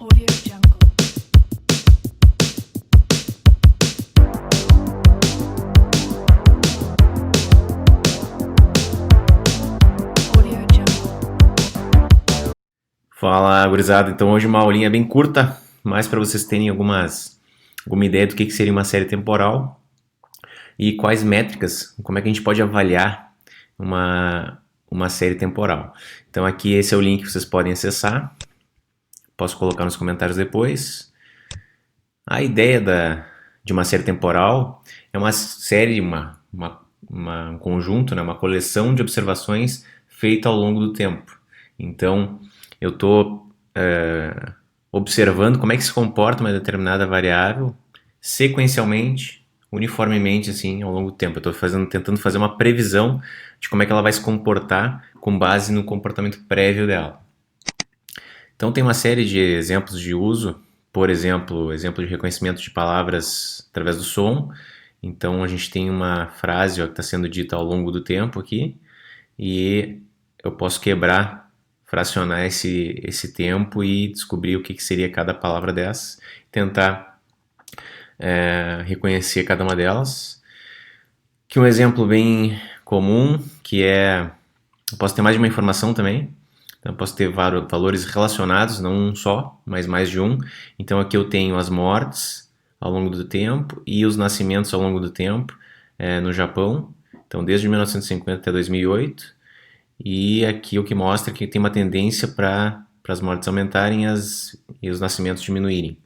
Audio Jungle. Audio Jungle. Fala, gurizada. Então hoje uma aulinha bem curta, mais para vocês terem alguma ideia do que seria uma série temporal e quais métricas, como é que a gente pode avaliar uma série temporal. Então aqui esse é o link que vocês podem acessar, posso colocar nos comentários depois. A ideia de uma série temporal é uma série, um conjunto, né, uma coleção de observações feita ao longo do tempo. Então eu estou observando como é que se comporta uma determinada variável sequencialmente, uniformemente, assim, ao longo do tempo. Eu estou tentando fazer uma previsão de como é que ela vai se comportar com base no comportamento prévio dela. Então tem uma série de exemplos de uso, por exemplo, exemplo de reconhecimento de palavras através do som. Então a gente tem uma frase ó, que está sendo dita ao longo do tempo aqui, e eu posso fracionar esse tempo e descobrir o que seria cada palavra dessas, tentar reconhecer cada uma delas. Que um exemplo bem comum, que é, eu posso ter mais de uma informação também, então eu posso ter valores relacionados, não um só, mas mais de um. Então aqui eu tenho as mortes ao longo do tempo e os nascimentos ao longo do tempo no Japão, então desde 1950 até 2008, e aqui o que mostra que tem uma tendência para as mortes aumentarem e os nascimentos diminuírem.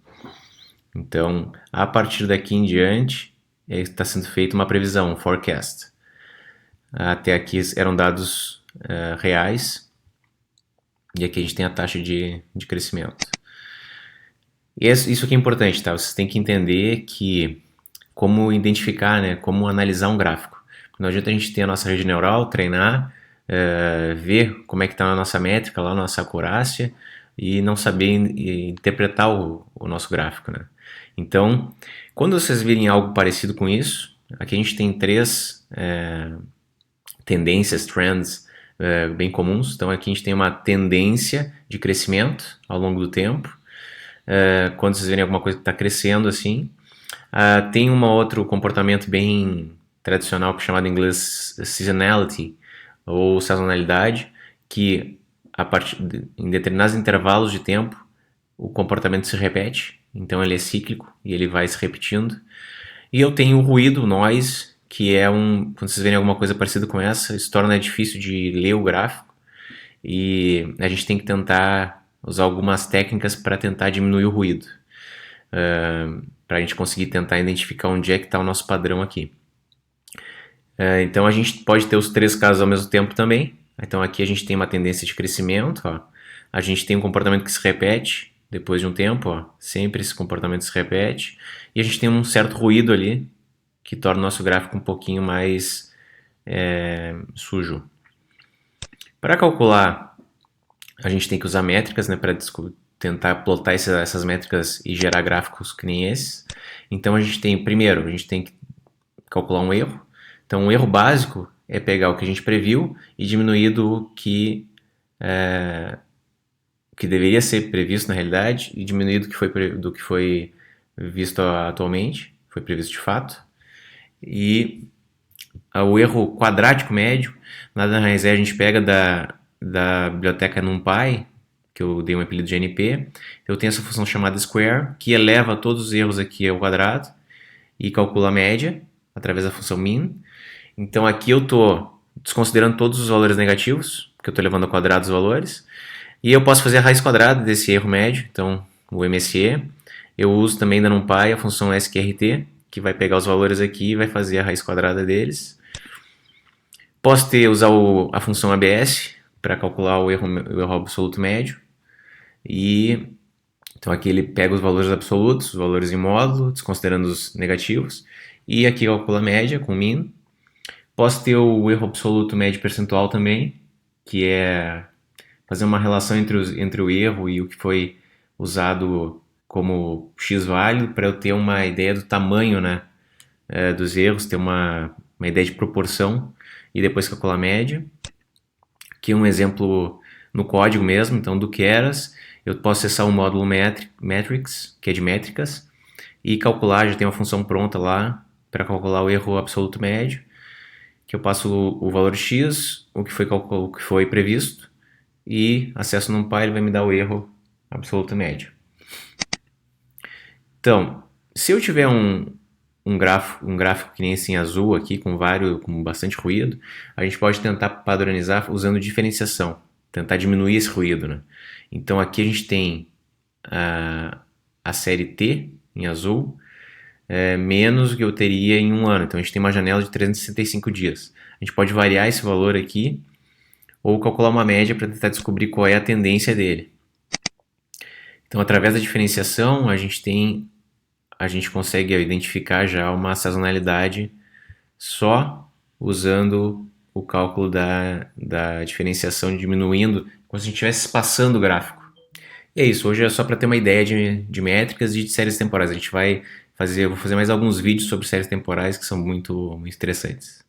Então, a partir daqui em diante, está sendo feita uma previsão, um forecast. Até aqui eram dados reais, e aqui a gente tem a taxa de crescimento. E isso aqui é importante, tá? Vocês têm que entender como identificar, né, como analisar um gráfico. Não adianta a gente ter a nossa rede neural, treinar, ver como é que está a nossa métrica, lá a nossa acurácia, e não saber interpretar o nosso gráfico, né? Então, quando vocês virem algo parecido com isso, aqui a gente tem três tendências, trends bem comuns. Então aqui a gente tem uma tendência de crescimento ao longo do tempo. Quando vocês verem alguma coisa que está crescendo assim, tem um outro comportamento bem tradicional que é chamado em inglês seasonality ou sazonalidade, que em determinados intervalos de tempo o comportamento se repete, então ele é cíclico e ele vai se repetindo. E eu tenho o ruído, o noise, que é quando vocês verem alguma coisa parecida com essa, se torna difícil de ler o gráfico e a gente tem que tentar usar algumas técnicas para tentar diminuir o ruído, para a gente conseguir tentar identificar onde é que está o nosso padrão aqui. Então a gente pode ter os três casos ao mesmo tempo também. Então aqui a gente tem uma tendência de crescimento, ó. A gente tem um comportamento que se repete depois de um tempo, ó. Sempre esse comportamento se repete, e a gente tem um certo ruído ali que torna o nosso gráfico um pouquinho mais sujo. Para calcular, a gente tem que usar métricas, né, para tentar plotar essas métricas e gerar gráficos que nem esses. Então primeiro a gente tem que calcular um erro. Então um erro básico é pegar o que a gente previu e diminuir do que deveria ser previsto na realidade e diminuir do que foi visto atualmente, foi previsto de fato. E o erro quadrático médio nada mais é, a gente pega da biblioteca NumPy, que eu dei um apelido de NP, eu tenho essa função chamada square, que eleva todos os erros aqui ao quadrado e calcula a média através da função min. Então aqui eu estou desconsiderando todos os valores negativos, porque eu estou levando ao quadrado os valores, e eu posso fazer a raiz quadrada desse erro médio, então o MSE. Eu uso também da NumPy a função sqrt, que vai pegar os valores aqui e vai fazer a raiz quadrada deles. Posso usar a função ABS para calcular o erro absoluto médio. Então aqui ele pega os valores absolutos, os valores em módulo, desconsiderando os negativos, e aqui calcula a média com min. Posso ter o erro absoluto médio percentual também, que é fazer uma relação entre o erro e o que foi usado como x válido, para eu ter uma ideia do tamanho, né, dos erros, ter uma ideia de proporção, e depois calcular a média. Aqui um exemplo no código mesmo, então do keras, eu posso acessar o módulo Metrics, que é de métricas, e calcular, já tem uma função pronta lá para calcular o erro absoluto médio, que eu passo o valor X, o que foi previsto, e acesso no NumPy, ele vai me dar o erro absoluto médio. Então, se eu tiver um gráfico que nem esse em azul aqui, com bastante ruído, a gente pode tentar padronizar usando diferenciação, tentar diminuir esse ruído, né? Então aqui a gente tem a série T em azul, menos do que eu teria em um ano. Então a gente tem uma janela de 365 dias. A gente pode variar esse valor aqui ou calcular uma média para tentar descobrir qual é a tendência dele. Então, através da diferenciação, a gente consegue identificar já uma sazonalidade só usando o cálculo da diferenciação diminuindo, como se a gente estivesse espaçando o gráfico. E é isso, hoje é só para ter uma ideia de métricas e de séries temporais. Eu vou fazer mais alguns vídeos sobre séries temporais que são muito, muito interessantes.